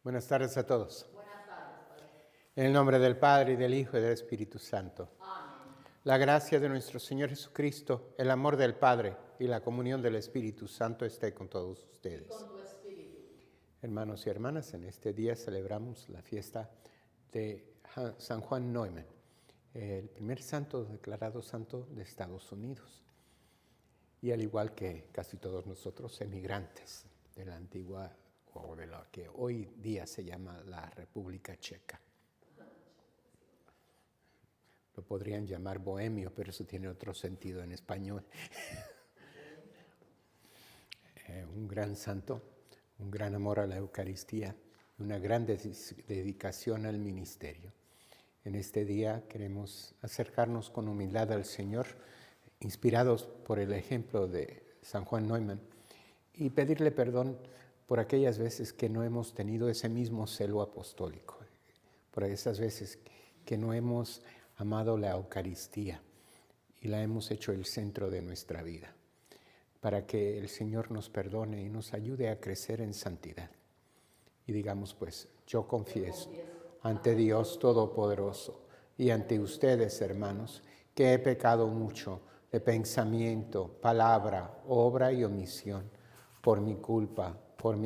Buenas tardes a todos. Buenas tardes, Padre. En el nombre del Padre, y del Hijo, y del Espíritu Santo. Amén. La gracia de nuestro Señor Jesucristo, el amor del Padre y la comunión del Espíritu Santo esté con todos ustedes. Con tu espíritu. Hermanos y hermanas, en este día celebramos la fiesta de San Juan Neumann, el primer santo declarado santo de Estados Unidos. Y al igual que casi todos nosotros, emigrantes de la antigua o de lo que hoy día se llama la República Checa. Lo podrían llamar bohemio, pero eso tiene otro sentido en español. Un gran santo, un gran amor a la Eucaristía, una gran dedicación al ministerio. En este día queremos acercarnos con humildad al Señor, inspirados por el ejemplo de San Juan Neumann, y pedirle perdón por aquellas veces que no hemos tenido ese mismo celo apostólico, por esas veces que no hemos amado la Eucaristía y la hemos hecho el centro de nuestra vida, para que el Señor nos perdone y nos ayude a crecer en santidad. Y digamos pues, yo confieso ante Dios Todopoderoso y ante ustedes, hermanos, que he pecado mucho de pensamiento, palabra, obra y omisión, por mi culpa, por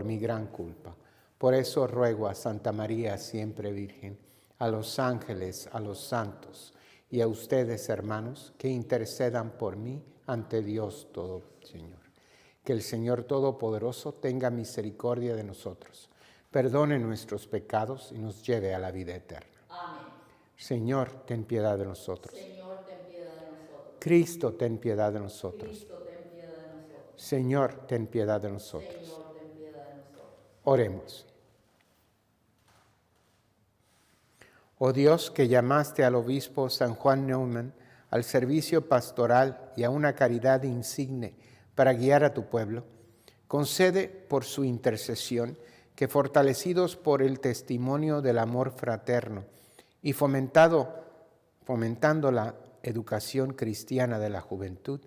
mi gran culpa. Por eso ruego a Santa María, siempre Virgen, a los ángeles, a los santos y a ustedes, hermanos, que intercedan por mí ante Dios todo Señor. Que el Señor Todopoderoso tenga misericordia de nosotros, perdone nuestros pecados y nos lleve a la vida eterna. Amén. Señor, ten piedad de nosotros. Señor, ten piedad de nosotros. Cristo, ten piedad de nosotros. Cristo, ten piedad de nosotros. Señor, ten piedad de nosotros. Señor, ten piedad de nosotros. Oremos. Oh Dios, que llamaste al obispo San Juan Neumann al servicio pastoral y a una caridad insigne para guiar a tu pueblo, concede por su intercesión que, fortalecidos por el testimonio del amor fraterno y fomentando la educación cristiana de la juventud,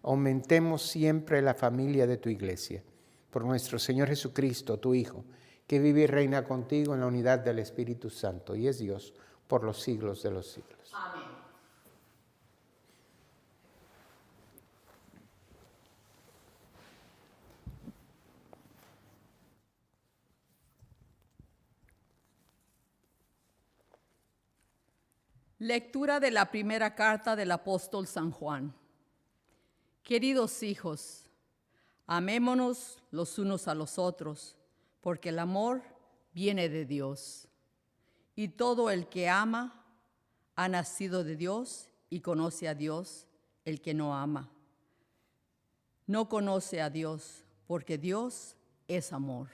aumentemos siempre la familia de tu Iglesia. Por nuestro Señor Jesucristo, tu Hijo, que vive y reina contigo en la unidad del Espíritu Santo y es Dios por los siglos de los siglos. Amén. Lectura de la primera carta del apóstol San Juan. Queridos hijos, amémonos los unos a los otros, porque el amor viene de Dios. Y todo el que ama ha nacido de Dios y conoce a Dios. El que no ama no conoce a Dios, porque Dios es amor.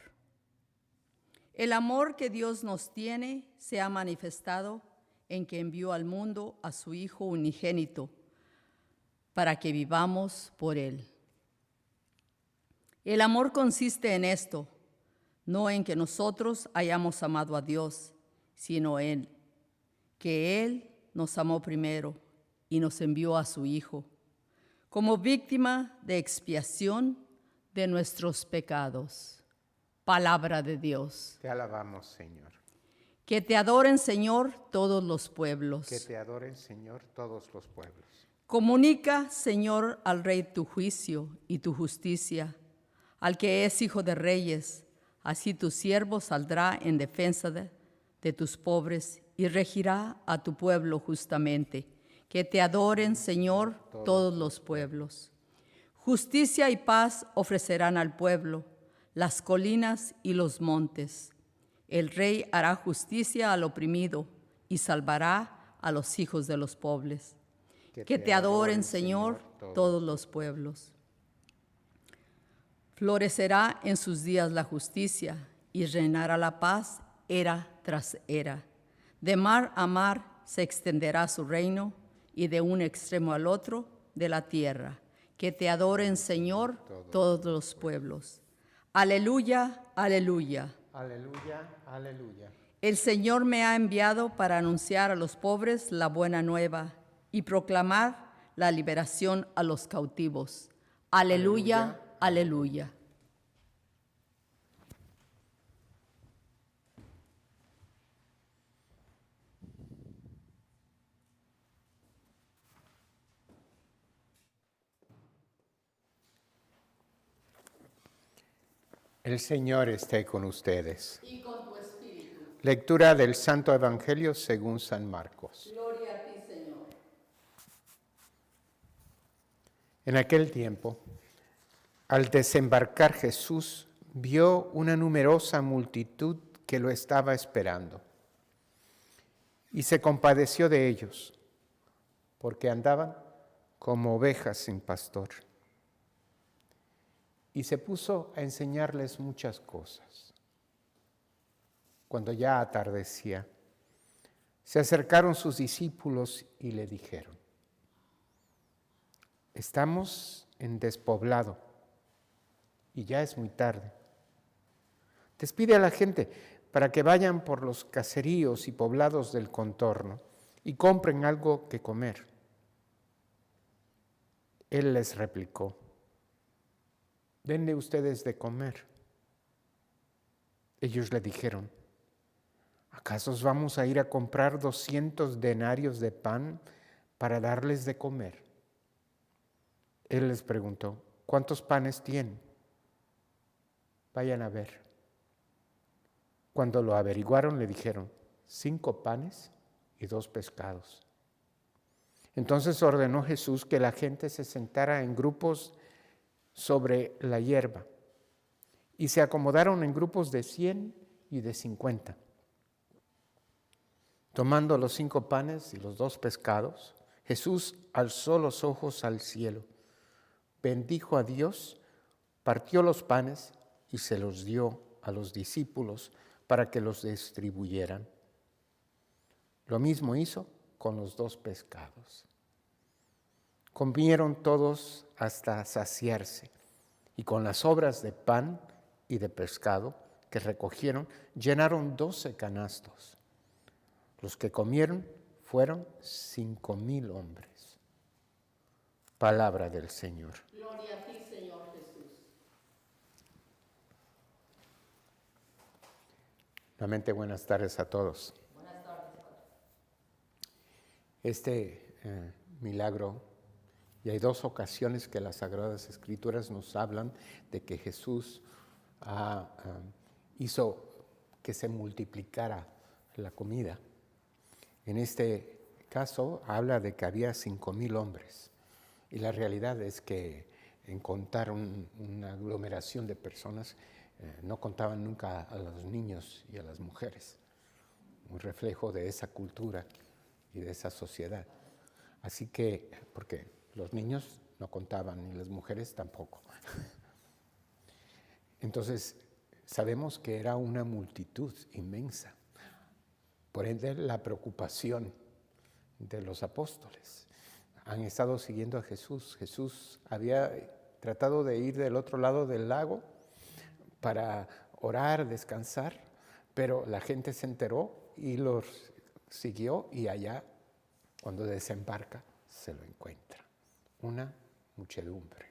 El amor que Dios nos tiene se ha manifestado en que envió al mundo a su Hijo unigénito, para que vivamos por Él. El amor consiste en esto, no en que nosotros hayamos amado a Dios, sino en que Él nos amó primero y nos envió a su Hijo, como víctima de expiación de nuestros pecados. Palabra de Dios. Te alabamos, Señor. Que te adoren, Señor, todos los pueblos. Que te adoren, Señor, todos los pueblos. Comunica, Señor, al Rey tu juicio y tu justicia, al que es Hijo de Reyes. Así tu siervo saldrá en defensa de tus pobres y regirá a tu pueblo justamente. Que te adoren, Señor, todos los pueblos. Justicia y paz ofrecerán al pueblo, las colinas y los montes. El Rey hará justicia al oprimido y salvará a los hijos de los pobres. Que te adoren, Señor, todos los pueblos. Florecerá en sus días la justicia y reinará la paz era tras era. De mar a mar se extenderá su reino y de un extremo al otro de la tierra. Que te adoren, Señor, todos los pueblos. Aleluya, aleluya. Aleluya, aleluya. El Señor me ha enviado para anunciar a los pobres la buena nueva y proclamar la liberación a los cautivos. Aleluya, aleluya. El Señor esté con ustedes. Y con tu espíritu. Lectura del Santo Evangelio según San Marcos. Gloria a ti, Señor. En aquel tiempo, al desembarcar Jesús, vio una numerosa multitud que lo estaba esperando y se compadeció de ellos, porque andaban como ovejas sin pastor. Y se puso a enseñarles muchas cosas. Cuando ya atardecía, se acercaron sus discípulos y le dijeron: estamos en despoblado y ya es muy tarde. Despide a la gente para que vayan por los caseríos y poblados del contorno y compren algo que comer. Él les replicó: denle ustedes de comer. Ellos le dijeron: ¿acaso vamos a ir a comprar 200 denarios de pan para darles de comer? Él les preguntó: ¿cuántos panes tienen? Vayan a ver. Cuando lo averiguaron, le dijeron: 5 panes y 2 pescados. Entonces ordenó Jesús que la gente se sentara en grupos sobre la hierba, y se acomodaron en grupos de 100 y de 50. Tomando los 5 panes y los 2 pescados, Jesús alzó los ojos al cielo, bendijo a Dios, partió los panes y se los dio a los discípulos para que los distribuyeran. Lo mismo hizo con los 2 pescados. Comieron todos hasta saciarse, y con las sobras de pan y de pescado que recogieron, llenaron 12 canastos. Los que comieron fueron 5,000 hombres. Palabra del Señor. Gloria a ti, Señor Jesús. Nuevamente, buenas tardes a todos. Buenas tardes, Padre. Este milagro, y hay 2 ocasiones que las Sagradas Escrituras nos hablan de que Jesús hizo que se multiplicara la comida. En este caso habla de que había 5,000 hombres, y la realidad es que en contar una aglomeración de personas no contaban nunca a los niños y a las mujeres, un reflejo de esa cultura y de esa sociedad. Así que, porque los niños no contaban y las mujeres tampoco. Entonces, sabemos que era una multitud inmensa. Por ende, la preocupación de los apóstoles. Han estado siguiendo a Jesús. Jesús había tratado de ir del otro lado del lago para orar, descansar, pero la gente se enteró y los siguió, y allá, cuando desembarca, se lo encuentra. Una muchedumbre.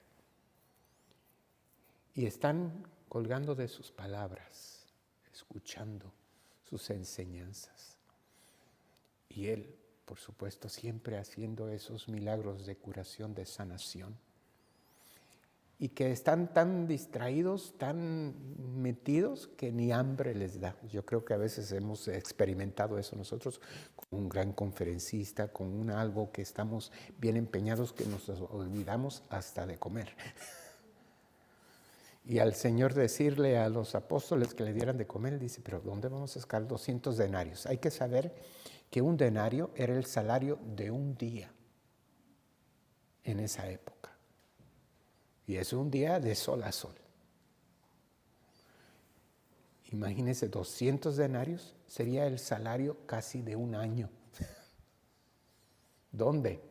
Y están colgando de sus palabras, escuchando sus enseñanzas. Y Él, por supuesto, siempre haciendo esos milagros de curación, de sanación. Y que están tan distraídos, tan metidos, que ni hambre les da. Yo creo que a veces hemos experimentado eso nosotros con un gran conferencista, con algo que estamos bien empeñados, que nos olvidamos hasta de comer. Y al Señor decirle a los apóstoles que le dieran de comer, Él dice: pero ¿dónde vamos a sacar 200 denarios? Hay que saber que un denario era el salario de un día en esa época. Y es un día de sol a sol. Imagínense, 200 denarios sería el salario casi de un año. ¿Dónde?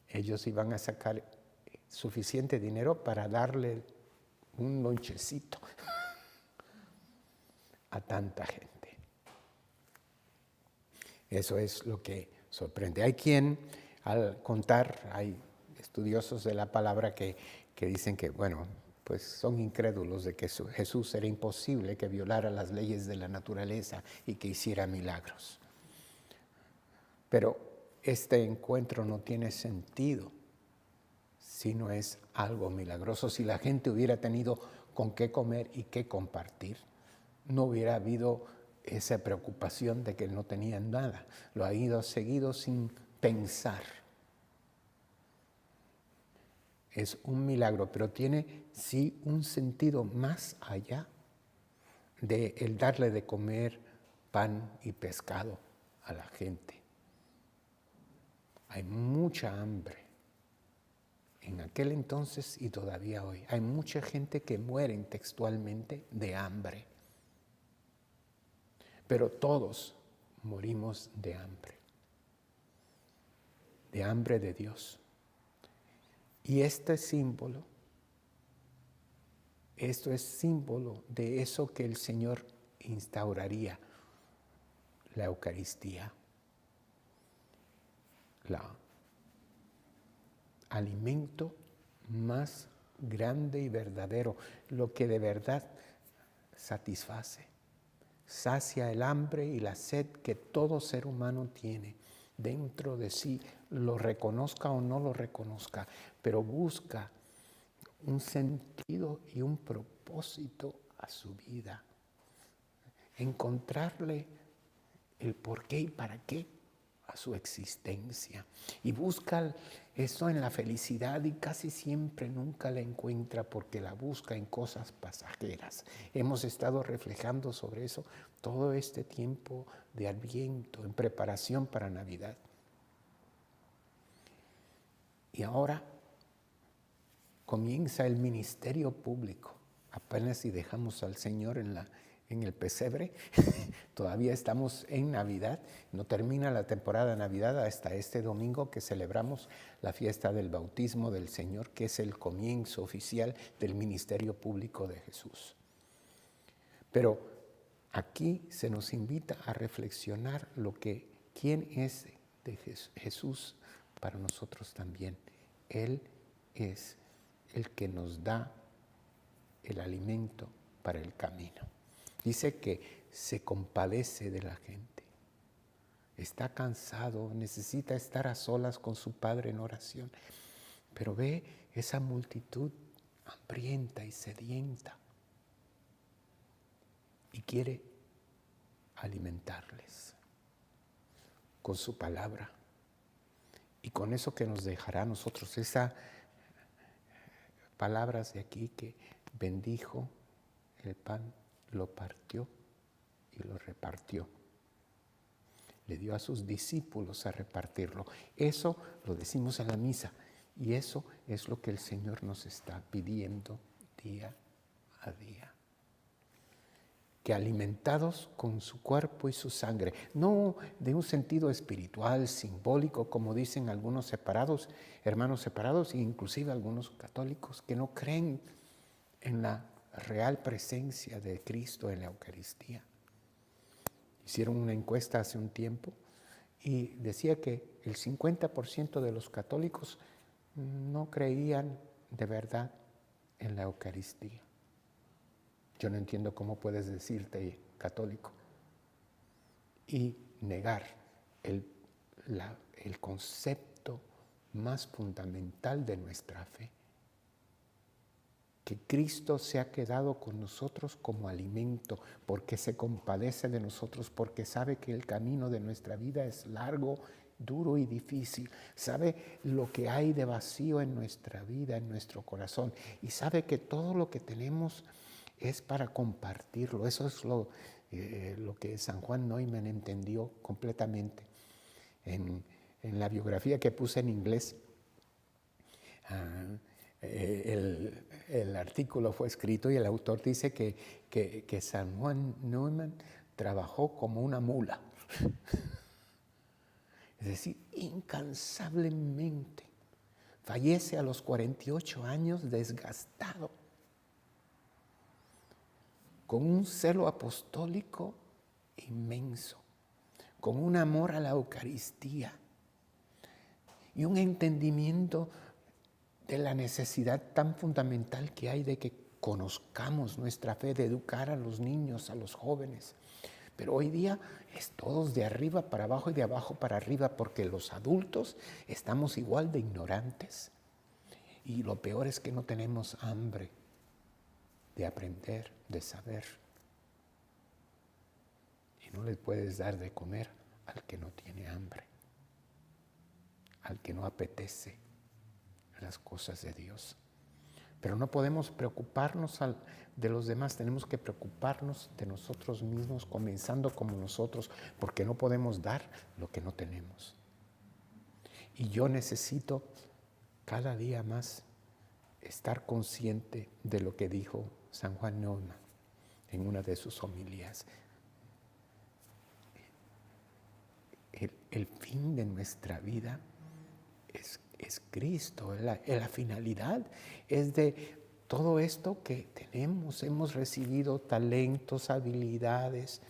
Ellos iban a sacar suficiente dinero para darle un lonchecito a tanta gente. Eso es lo que sorprende. Hay quien, al contar, hay estudiosos de la palabra que dicen que, bueno, pues son incrédulos de que Jesús era imposible que violara las leyes de la naturaleza y que hiciera milagros. Pero este encuentro no tiene sentido si no es algo milagroso. Si la gente hubiera tenido con qué comer y qué compartir, no hubiera habido esa preocupación de que no tenían nada. Lo ha ido seguido sin pensar. Es un milagro, pero tiene sí un sentido más allá de el darle de comer pan y pescado a la gente. Hay mucha hambre. En aquel entonces y todavía hoy, hay mucha gente que muere textualmente de hambre. Pero todos morimos de hambre de Dios. Y esto es símbolo de eso que el Señor instauraría, la Eucaristía, el alimento más grande y verdadero, lo que de verdad satisface, sacia el hambre y la sed que todo ser humano tiene dentro de sí, lo reconozca o no lo reconozca, pero busca un sentido y un propósito a su vida, encontrarle el por qué y para qué a su existencia, y busca eso en la felicidad y casi siempre nunca la encuentra porque la busca en cosas pasajeras. Hemos estado reflejando sobre eso todo este tiempo de Adviento, en preparación para Navidad. Y ahora comienza el ministerio público. Apenas si dejamos al Señor en el pesebre, todavía estamos en Navidad, no termina la temporada de Navidad hasta este domingo que celebramos la fiesta del bautismo del Señor, que es el comienzo oficial del ministerio público de Jesús. Pero aquí se nos invita a reflexionar quién es de Jesús para nosotros también. Él es el que nos da el alimento para el camino. Dice que se compadece de la gente. Está cansado, necesita estar a solas con su Padre en oración. Pero ve esa multitud hambrienta y sedienta y quiere alimentarles con su palabra y con eso que nos dejará a nosotros, esas palabras de aquí que bendijo el pan, lo partió y lo repartió. Le dio a sus discípulos a repartirlo. Eso lo decimos en la misa y eso es lo que el Señor nos está pidiendo día a día. Que alimentados con su cuerpo y su sangre, no de un sentido espiritual, simbólico, como dicen algunos separados, hermanos separados, e inclusive algunos católicos que no creen en la real presencia de Cristo en la Eucaristía. Hicieron una encuesta hace un tiempo y decía que el 50% de los católicos no creían de verdad en la Eucaristía. Yo no entiendo cómo puedes decirte católico y negar el concepto más fundamental de nuestra fe, que Cristo se ha quedado con nosotros como alimento, porque se compadece de nosotros, porque sabe que el camino de nuestra vida es largo, duro y difícil, sabe lo que hay de vacío en nuestra vida, en nuestro corazón, y sabe que todo lo que tenemos es para compartirlo. Eso es lo que San Juan Neumann entendió completamente. En la biografía que puse en inglés, el artículo fue escrito y el autor dice que San Juan Neumann trabajó como una mula. Es decir, incansablemente. Fallece a los 48 años desgastado, con un celo apostólico inmenso, con un amor a la Eucaristía y un entendimiento de la necesidad tan fundamental que hay de que conozcamos nuestra fe, de educar a los niños, a los jóvenes. Pero hoy día es todos de arriba para abajo y de abajo para arriba, porque los adultos estamos igual de ignorantes. Y lo peor es que no tenemos hambre. de aprender, de saber. Y no le puedes dar de comer al que no tiene hambre, al que no apetece las cosas de Dios. Pero no podemos preocuparnos de los demás, tenemos que preocuparnos de nosotros mismos, comenzando como nosotros, porque no podemos dar lo que no tenemos. Y yo necesito cada día más estar consciente de lo que dijo San Juan Neumann en una de sus homilías. El fin de nuestra vida es Cristo, la finalidad es de todo esto que tenemos. Hemos recibido talentos, habilidades,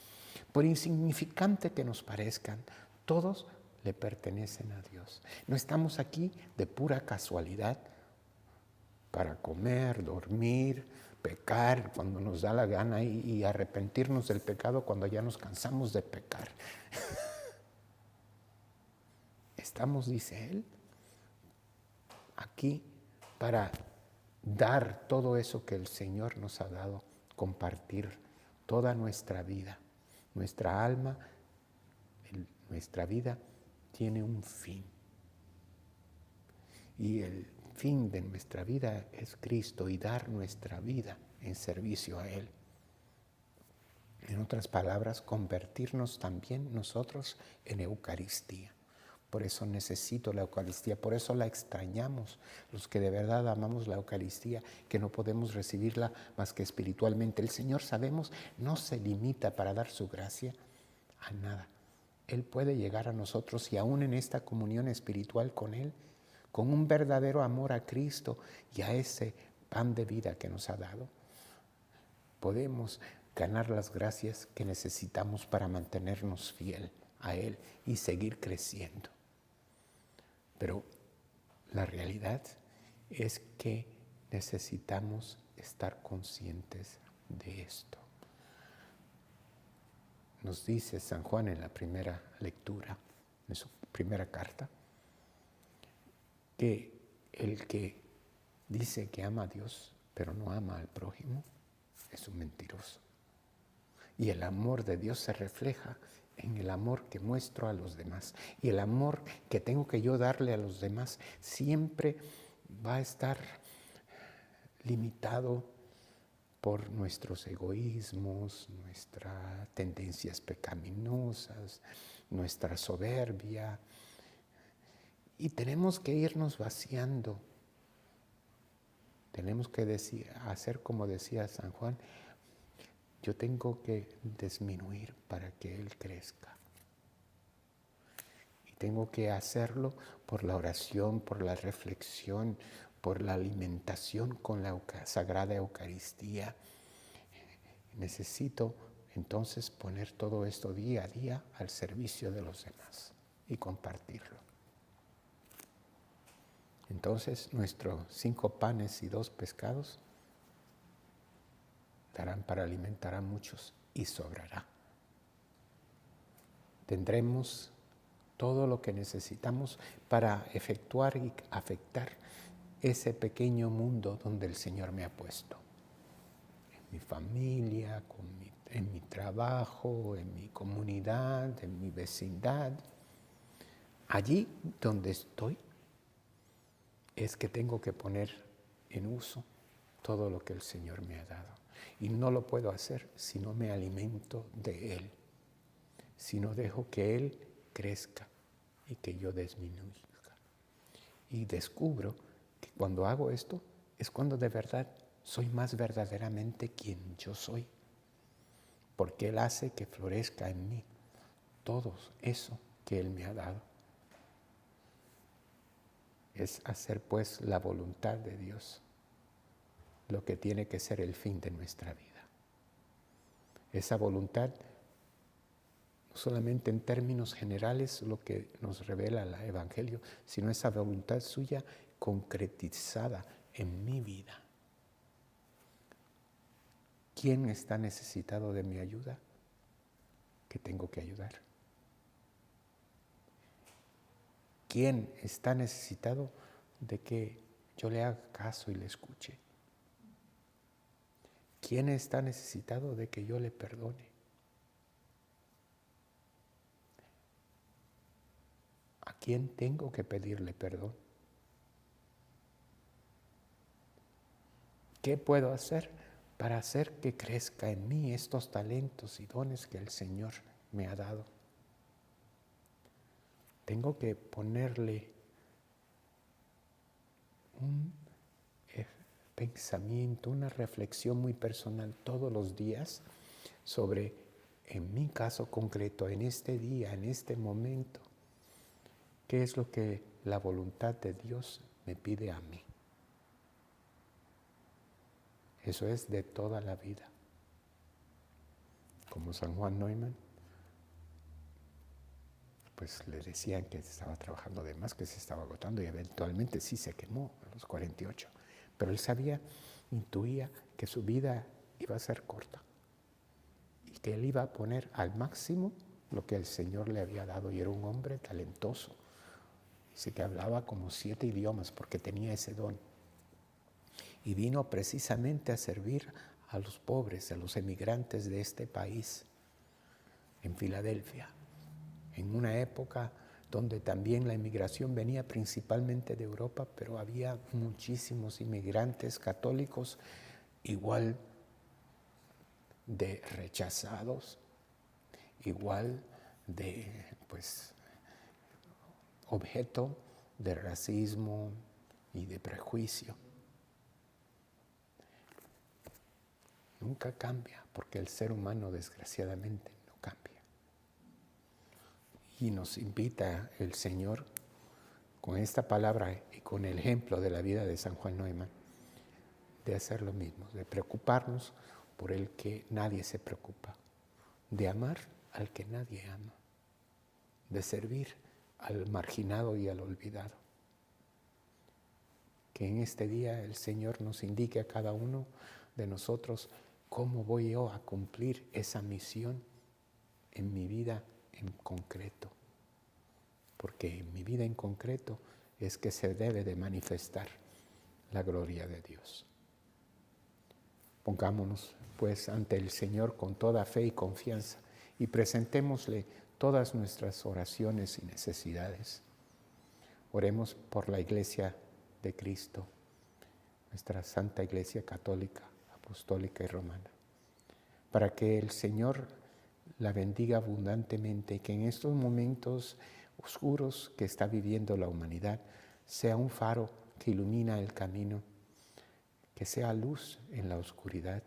por insignificante que nos parezcan, todos le pertenecen a Dios. No estamos aquí de pura casualidad para comer, dormir, pecar cuando nos da la gana y arrepentirnos del pecado cuando ya nos cansamos de pecar. Estamos, dice él, aquí para dar todo eso que el Señor nos ha dado, compartir toda nuestra vida. Nuestra alma, nuestra vida tiene un fin. Y el fin de nuestra vida es Cristo y dar nuestra vida en servicio a Él. En otras palabras, convertirnos también nosotros en Eucaristía. Por eso necesito la Eucaristía, por eso la extrañamos, los que de verdad amamos la Eucaristía, que no podemos recibirla más que espiritualmente. El Señor, sabemos, no se limita para dar su gracia a nada. Él puede llegar a nosotros y aún en esta comunión espiritual con Él, con un verdadero amor a Cristo y a ese pan de vida que nos ha dado, podemos ganar las gracias que necesitamos para mantenernos fiel a Él y seguir creciendo. Pero la realidad es que necesitamos estar conscientes de esto. Nos dice San Juan en la primera lectura, en su primera carta, que el que dice que ama a Dios, pero no ama al prójimo, es un mentiroso. Y el amor de Dios se refleja en el amor que muestro a los demás. Y el amor que tengo que yo darle a los demás siempre va a estar limitado por nuestros egoísmos, nuestras tendencias pecaminosas, nuestra soberbia. Y tenemos que irnos vaciando. Tenemos que hacer como decía San Juan, yo tengo que disminuir para que Él crezca. Y tengo que hacerlo por la oración, por la reflexión, por la alimentación con la Sagrada Eucaristía. Necesito entonces poner todo esto día a día al servicio de los demás y compartirlo. Entonces nuestros 5 panes y 2 pescados darán para alimentar a muchos y sobrará. Tendremos todo lo que necesitamos para efectuar y afectar ese pequeño mundo donde el Señor me ha puesto. En mi familia, en mi trabajo, en mi comunidad, en mi vecindad. Allí donde estoy es que tengo que poner en uso todo lo que el Señor me ha dado. Y no lo puedo hacer si no me alimento de Él, si no dejo que Él crezca y que yo disminuya. Y descubro que cuando hago esto es cuando de verdad soy más verdaderamente quien yo soy, porque Él hace que florezca en mí todo eso que Él me ha dado. Es hacer pues la voluntad de Dios lo que tiene que ser el fin de nuestra vida. Esa voluntad, no solamente en términos generales lo que nos revela el Evangelio, sino esa voluntad suya concretizada en mi vida. ¿Quién está necesitado de mi ayuda? ¿Qué tengo que ayudar? ¿Quién está necesitado de que yo le haga caso y le escuche? ¿Quién está necesitado de que yo le perdone? ¿A quién tengo que pedirle perdón? ¿Qué puedo hacer para hacer que crezca en mí estos talentos y dones que el Señor me ha dado? Tengo que ponerle un pensamiento, una reflexión muy personal todos los días sobre, en mi caso concreto, en este día, en este momento, qué es lo que la voluntad de Dios me pide a mí. Eso es de toda la vida. Como San Juan Neumann, pues le decían que estaba trabajando de más, que se estaba agotando y eventualmente sí se quemó a los 48. Pero él sabía, intuía que su vida iba a ser corta y que él iba a poner al máximo lo que el Señor le había dado, y era un hombre talentoso. Dice que hablaba como 7 idiomas porque tenía ese don. Y vino precisamente a servir a los pobres, a los emigrantes de este país, en Filadelfia, en una época donde también la inmigración venía principalmente de Europa, pero había muchísimos inmigrantes católicos igual de rechazados, igual de objeto de racismo y de prejuicio. Nunca cambia, porque el ser humano desgraciadamente no cambia. Y nos invita el Señor con esta palabra y con el ejemplo de la vida de San Juan Neumann de hacer lo mismo, de preocuparnos por el que nadie se preocupa, de amar al que nadie ama, de servir al marginado y al olvidado. Que en este día el Señor nos indique a cada uno de nosotros cómo voy yo a cumplir esa misión en mi vida en concreto. Porque en mi vida en concreto es que se debe de manifestar la gloria de Dios. Pongámonos pues ante el Señor con toda fe y confianza y presentémosle todas nuestras oraciones y necesidades. Oremos por la Iglesia de Cristo, nuestra Santa Iglesia Católica, Apostólica y Romana, para que el Señor la bendiga abundantemente y que en estos momentos oscuros que está viviendo la humanidad sea un faro que ilumina el camino, que sea luz en la oscuridad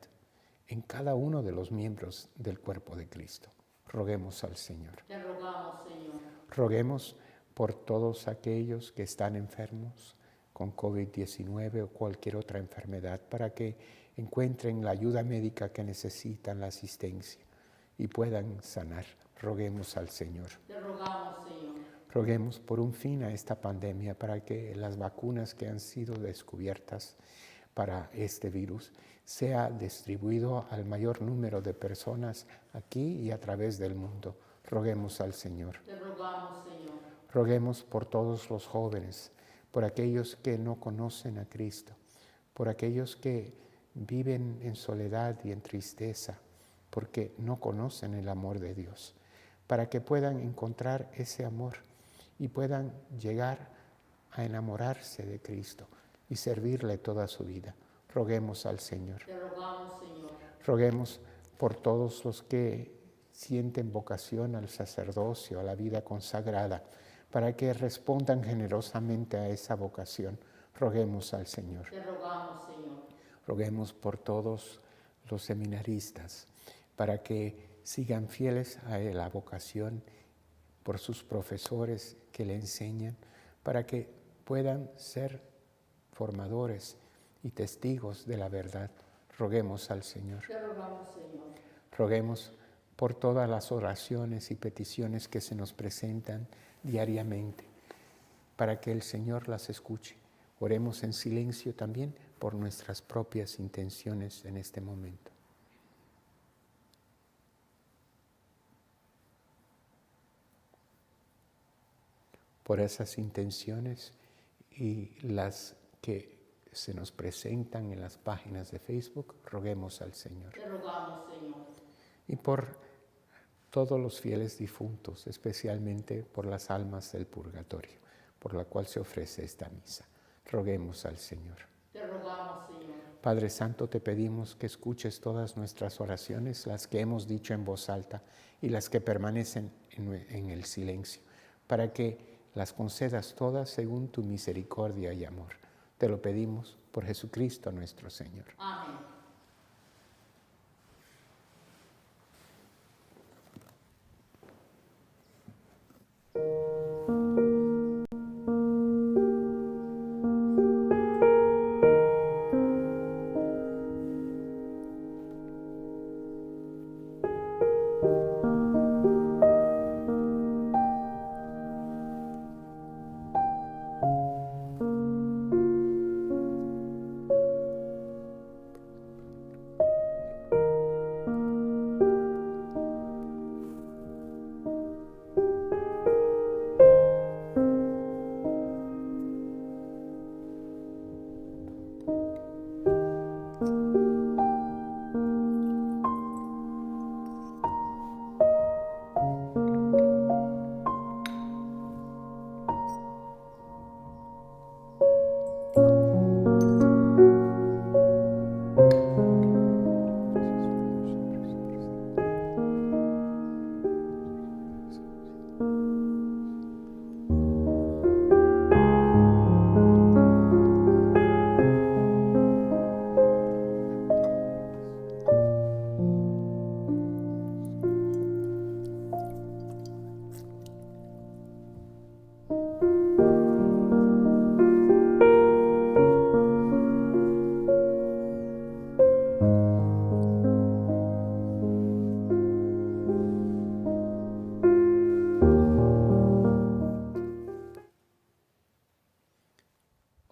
en cada uno de los miembros del cuerpo de Cristo. Roguemos al Señor. Te rogamos, Señor. Roguemos por todos aquellos que están enfermos con COVID-19 o cualquier otra enfermedad, para que encuentren la ayuda médica que necesitan, la asistencia, y puedan sanar. Roguemos al Señor. Te rogamos, Señor. Roguemos por un fin a esta pandemia, para que las vacunas que han sido descubiertas para este virus sea distribuido al mayor número de personas aquí y a través del mundo. Roguemos al Señor. Te rogamos, Señor. Roguemos por todos los jóvenes, por aquellos que no conocen a Cristo, por aquellos que viven en soledad y en tristeza, porque no conocen el amor de Dios, para que puedan encontrar ese amor y puedan llegar a enamorarse de Cristo y servirle toda su vida. Roguemos al Señor. Te rogamos, Señor. Roguemos por todos los que sienten vocación al sacerdocio, a la vida consagrada, para que respondan generosamente a esa vocación. Roguemos al Señor. Te rogamos, Señor. Roguemos por todos los seminaristas, para que sigan fieles a la vocación, por sus profesores que le enseñan, para que puedan ser formadores y testigos de la verdad. Roguemos al Señor. Te rogamos, Señor. Roguemos por todas las oraciones y peticiones que se nos presentan diariamente, para que el Señor las escuche. Oremos en silencio también por nuestras propias intenciones en este momento. Por esas intenciones y las que se nos presentan en las páginas de Facebook, roguemos al Señor. Te rogamos, Señor. Y por todos los fieles difuntos, especialmente por las almas del purgatorio, por la cual se ofrece esta misa. Roguemos al Señor. Te rogamos, Señor. Padre Santo, te pedimos que escuches todas nuestras oraciones, las que hemos dicho en voz alta y las que permanecen en el silencio, para que las concedas todas según tu misericordia y amor. Te lo pedimos por Jesucristo nuestro Señor. Amén.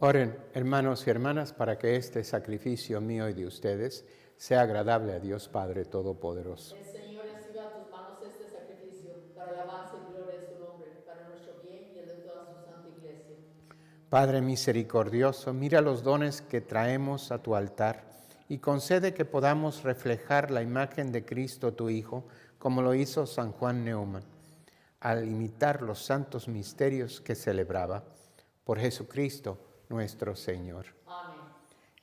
Oren, hermanos y hermanas, para que este sacrificio mío y de ustedes sea agradable a Dios Padre Todopoderoso. El Señor reciba a tus manos este sacrificio para alabanza y gloria de su nombre, para nuestro bien y el de toda su santa iglesia. Padre misericordioso, mira los dones que traemos a tu altar y concede que podamos reflejar la imagen de Cristo tu Hijo, como lo hizo San Juan Neumann, al imitar los santos misterios que celebraba. Por Jesucristo nuestro Señor. Amén.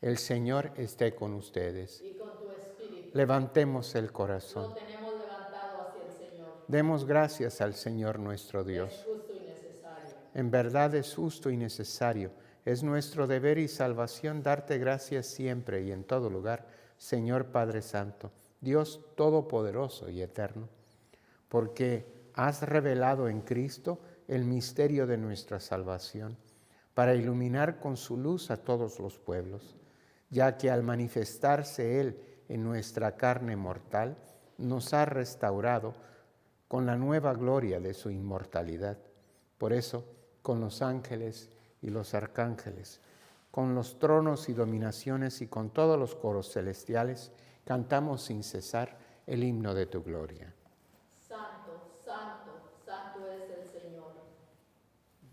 El Señor esté con ustedes. Y con tu espíritu. Levantemos el Lo corazón. tenemos levantado hacia el Señor. Demos gracias al Señor nuestro Es Dios. justo y necesario. En verdad es justo y necesario. Es nuestro deber y salvación darte gracias siempre y en todo lugar, Señor Padre Santo, Dios Todopoderoso y Eterno, porque has revelado en Cristo el misterio de nuestra salvación, para iluminar con su luz a todos los pueblos, ya que al manifestarse Él en nuestra carne mortal, nos ha restaurado con la nueva gloria de su inmortalidad. Por eso, con los ángeles y los arcángeles, con los tronos y dominaciones y con todos los coros celestiales, cantamos sin cesar el himno de tu gloria. Santo, santo, santo es el Señor.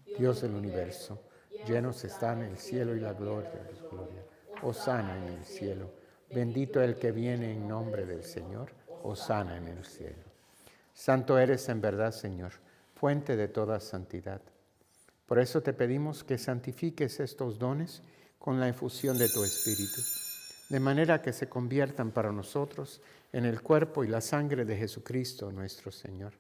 Dios del universo, llenos están el cielo y la gloria de su gloria. Hosana en el cielo. Bendito el que viene en nombre del Señor. Hosana en el cielo. Santo eres en verdad, Señor, fuente de toda santidad. Por eso te pedimos que santifiques estos dones con la efusión de tu Espíritu, de manera que se conviertan para nosotros en el cuerpo y la sangre de Jesucristo nuestro Señor,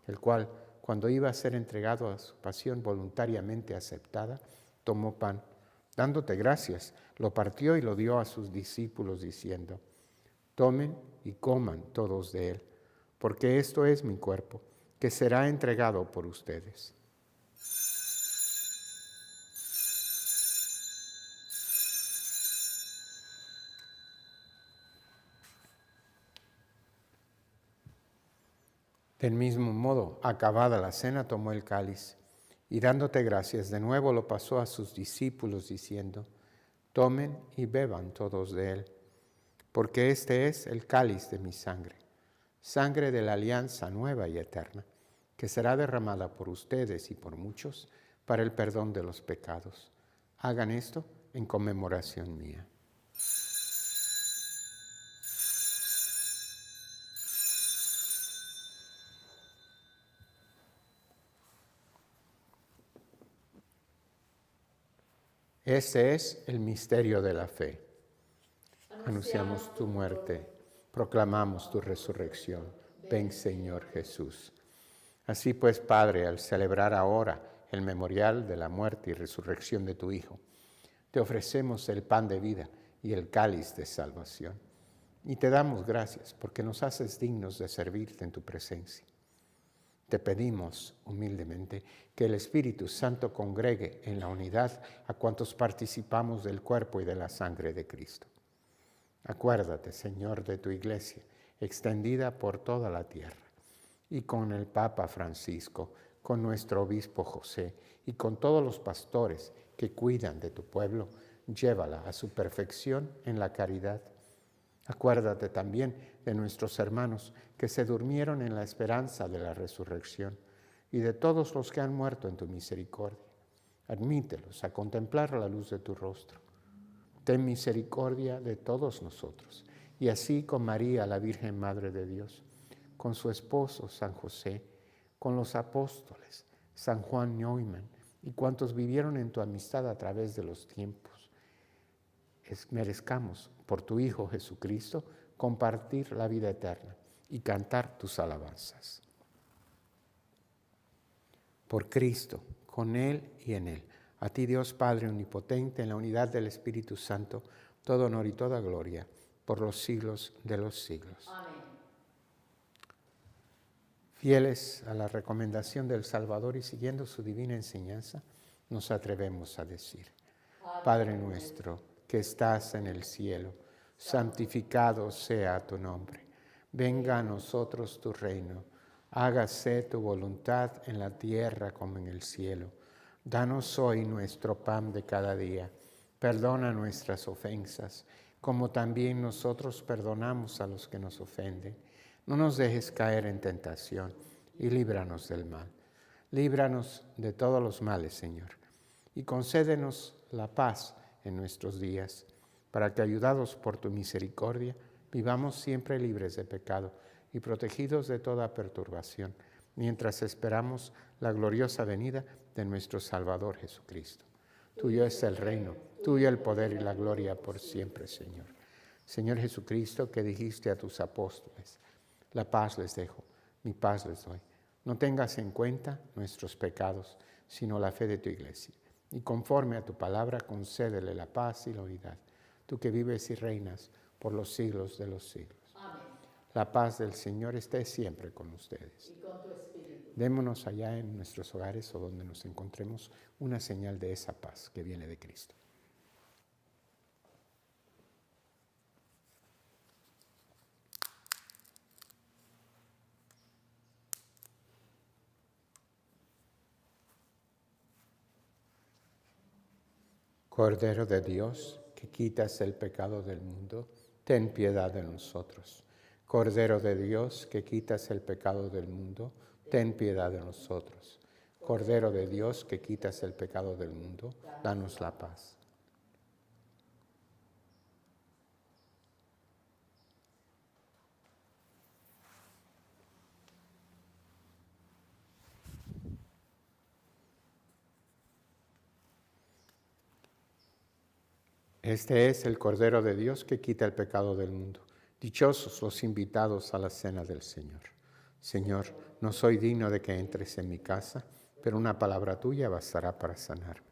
el cual, cuando iba a ser entregado a su pasión voluntariamente aceptada, tomó pan, dándote gracias, lo partió y lo dio a sus discípulos diciendo: tomen y coman todos de él, porque esto es mi cuerpo, que será entregado por ustedes. Del mismo modo, acabada la cena, tomó el cáliz y dándote gracias de nuevo lo pasó a sus discípulos diciendo: tomen y beban todos de él, porque este es el cáliz de mi sangre, sangre de la alianza nueva y eterna, que será derramada por ustedes y por muchos para el perdón de los pecados. Hagan esto en conmemoración mía. Este es el misterio de la fe. Anunciamos tu muerte, proclamamos tu resurrección. Ven, Señor Jesús. Así pues, Padre, al celebrar ahora el memorial de la muerte y resurrección de tu Hijo, te ofrecemos el pan de vida y el cáliz de salvación. Y te damos gracias porque nos haces dignos de servirte en tu presencia. Te pedimos humildemente que el Espíritu Santo congregue en la unidad a cuantos participamos del cuerpo y de la sangre de Cristo. Acuérdate, Señor, de tu Iglesia, extendida por toda la tierra, y con el Papa Francisco, con nuestro Obispo José, y con todos los pastores que cuidan de tu pueblo, llévala a su perfección en la caridad. Acuérdate también de nuestros hermanos que se durmieron en la esperanza de la resurrección y de todos los que han muerto en tu misericordia. Admítelos a contemplar la luz de tu rostro. Ten misericordia de todos nosotros, y así con María, la Virgen Madre de Dios, con su esposo San José, con los apóstoles, San Juan Neumann, y cuantos vivieron en tu amistad a través de los tiempos, merezcamos, por tu Hijo Jesucristo, compartir la vida eterna y cantar tus alabanzas. Por Cristo, con Él y en Él, a ti Dios Padre Omnipotente, en la unidad del Espíritu Santo, todo honor y toda gloria, por los siglos de los siglos. Amén. Fieles a la recomendación del Salvador y siguiendo su divina enseñanza, nos atrevemos a decir: Padre nuestro, que estás en el cielo, santificado sea tu nombre. Venga a nosotros tu reino. Hágase tu voluntad en la tierra como en el cielo. Danos hoy nuestro pan de cada día. Perdona nuestras ofensas, como también nosotros perdonamos a los que nos ofenden. No nos dejes caer en tentación y líbranos del mal. Líbranos de todos los males, Señor, y concédenos la paz en nuestros días, para que, ayudados por tu misericordia, vivamos siempre libres de pecado y protegidos de toda perturbación, mientras esperamos la gloriosa venida de nuestro Salvador Jesucristo. Tuyo es el reino, tuyo el poder y la gloria por siempre, Señor. Señor Jesucristo, que dijiste a tus apóstoles: la paz les dejo, mi paz les doy. No tengas en cuenta nuestros pecados, sino la fe de tu Iglesia. Y conforme a tu palabra, concédele la paz y la unidad, tú que vives y reinas por los siglos de los siglos. Amén. La paz del Señor esté siempre con ustedes. Y con tu espíritu. Démonos allá en nuestros hogares o donde nos encontremos una señal de esa paz que viene de Cristo. Cordero de Dios, que quitas el pecado del mundo, ten piedad de nosotros. Cordero de Dios, que quitas el pecado del mundo, ten piedad de nosotros. Cordero de Dios, que quitas el pecado del mundo, danos la paz. Este es el Cordero de Dios que quita el pecado del mundo. Dichosos los invitados a la cena del Señor. Señor, no soy digno de que entres en mi casa, pero una palabra tuya bastará para sanarme.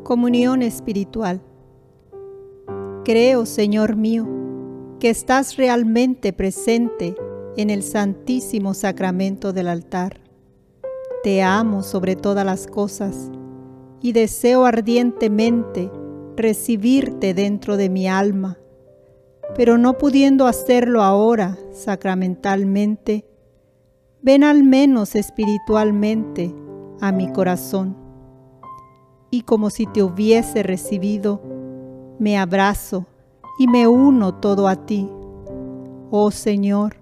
Comunión espiritual. Creo, Señor mío, que estás realmente presente en el Santísimo Sacramento del altar. Te amo sobre todas las cosas y deseo ardientemente recibirte dentro de mi alma, pero no pudiendo hacerlo ahora sacramentalmente, ven al menos espiritualmente a mi corazón. Y como si te hubiese recibido, me abrazo y me uno todo a ti. Oh Señor,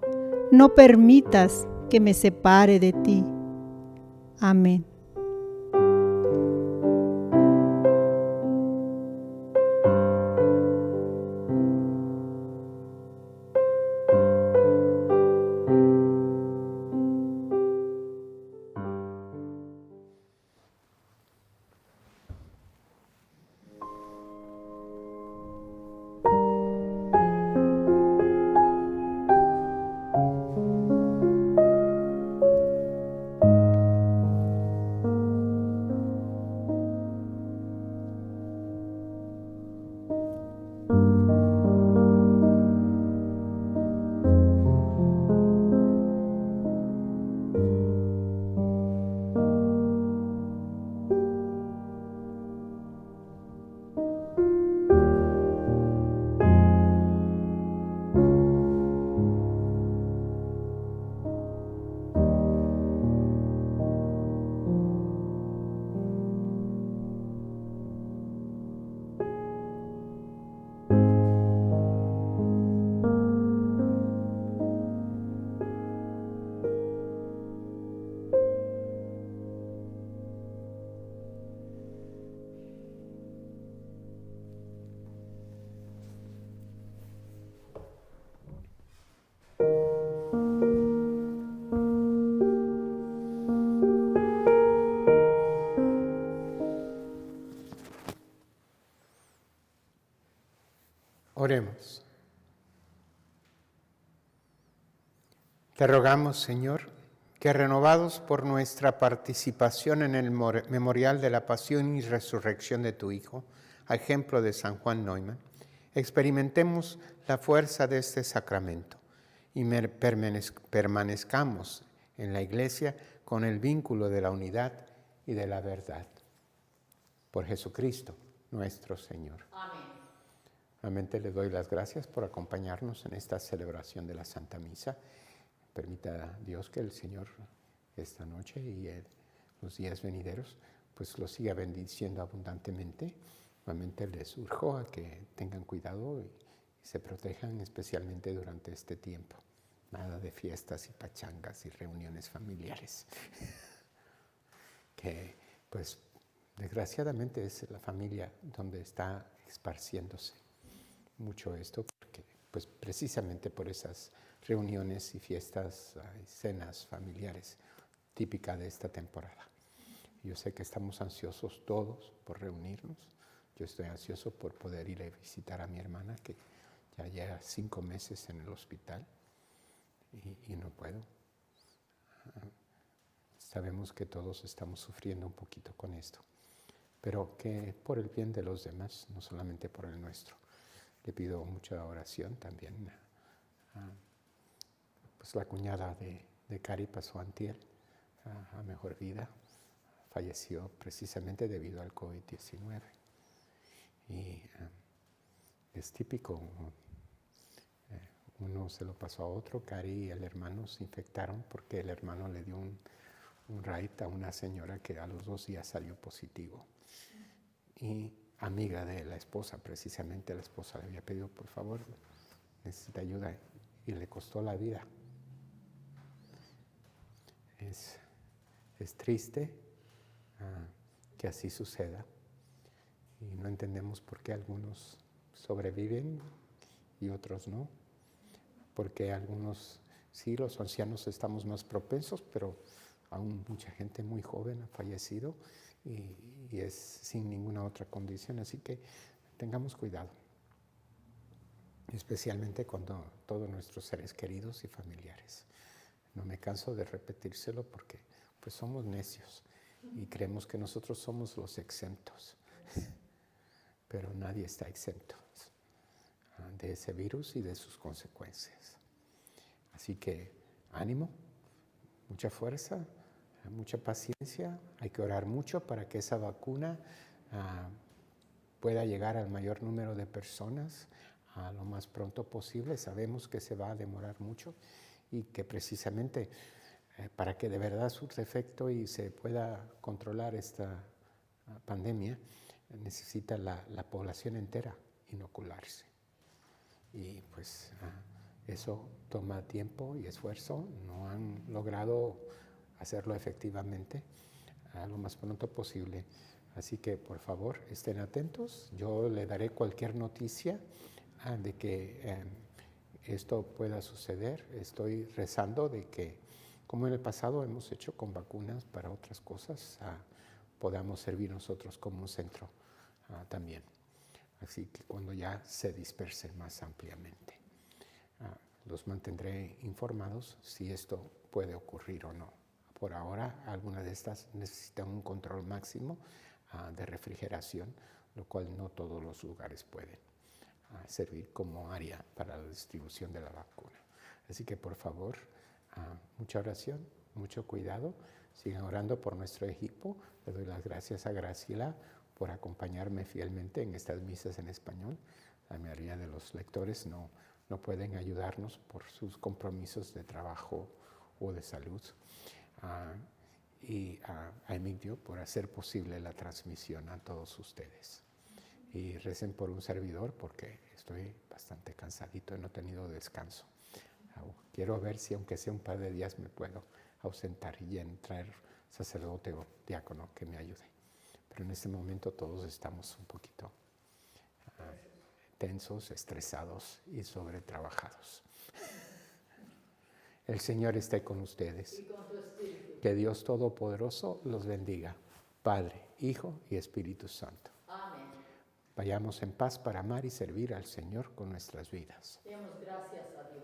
no permitas que me separe de ti. Amén. Oremos. Te rogamos, Señor, que renovados por nuestra participación en el memorial de la pasión y resurrección de tu Hijo, a ejemplo de San Juan Neumann, experimentemos la fuerza de este sacramento y permanezcamos en la Iglesia con el vínculo de la unidad y de la verdad. Por Jesucristo, nuestro Señor. Amén. Nuevamente le doy las gracias por acompañarnos en esta celebración de la Santa Misa. Permita a Dios que el Señor esta noche y los días venideros pues los siga bendiciendo abundantemente. Nuevamente les urjo a que tengan cuidado y se protejan especialmente durante este tiempo. Nada de fiestas y pachangas y reuniones familiares. Que pues desgraciadamente es la familia donde está esparciéndose mucho esto, porque pues precisamente por esas reuniones y fiestas, cenas familiares típicas de esta temporada. Yo sé que estamos ansiosos todos por reunirnos. Yo estoy ansioso por poder ir a visitar a mi hermana que ya lleva 5 meses en el hospital y no puedo. Sabemos que todos estamos sufriendo un poquito con esto, pero que por el bien de los demás, no solamente por el nuestro. Le pido mucha oración también. Pues la cuñada de Cari pasó antier a mejor vida. Falleció precisamente debido al COVID-19. Y es típico. Uno se lo pasó a otro. Cari y el hermano se infectaron porque el hermano le dio un raid a una señora que a los 2 días salió positivo. Y amiga de la esposa, precisamente la esposa le había pedido, por favor, necesita ayuda, y le costó la vida. Es triste que así suceda, y no entendemos por qué algunos sobreviven y otros no, porque algunos, sí, los ancianos estamos más propensos, pero aún mucha gente muy joven ha fallecido y es sin ninguna otra condición, así que tengamos cuidado, especialmente cuando todos nuestros seres queridos y familiares. No me canso de repetírselo porque pues somos necios y creemos que nosotros somos los exentos, pero nadie está exento. de ese virus y de sus consecuencias. Así que ánimo, mucha fuerza, mucha paciencia. Hay que orar mucho para que esa vacuna pueda llegar al mayor número de personas lo más pronto posible. Sabemos que se va a demorar mucho y que precisamente para que de verdad surta efecto y se pueda controlar esta pandemia, necesita la población entera inocularse. Y pues eso toma tiempo y esfuerzo. No han logrado hacerlo efectivamente lo más pronto posible. Así que por favor estén atentos. Yo le daré cualquier noticia de que esto pueda suceder. Estoy rezando de que, como en el pasado hemos hecho con vacunas para otras cosas, podamos servir nosotros como un centro también. Así que cuando ya se disperse más ampliamente, los mantendré informados si esto puede ocurrir o no. Por ahora, algunas de estas necesitan un control máximo de refrigeración, lo cual no todos los lugares pueden servir como área para la distribución de la vacuna. Así que por favor, mucha oración, mucho cuidado. Sigan orando por nuestro equipo. Le doy las gracias a Graciela por acompañarme fielmente en estas misas en español. La mayoría de los lectores no pueden ayudarnos por sus compromisos de trabajo o de salud. Y a Emilio por hacer posible la transmisión a todos ustedes. Y recen por un servidor porque estoy bastante cansadito y no he tenido descanso. Quiero ver si aunque sea un par de días me puedo ausentar y traer sacerdote o diácono que me ayude. Pero en este momento todos estamos un poquito tensos, estresados y sobretrabajados. El Señor esté con ustedes. Y con tu espíritu. Que Dios Todopoderoso los bendiga, Padre, Hijo y Espíritu Santo. Amén. Vayamos en paz para amar y servir al Señor con nuestras vidas. Demos gracias a Dios.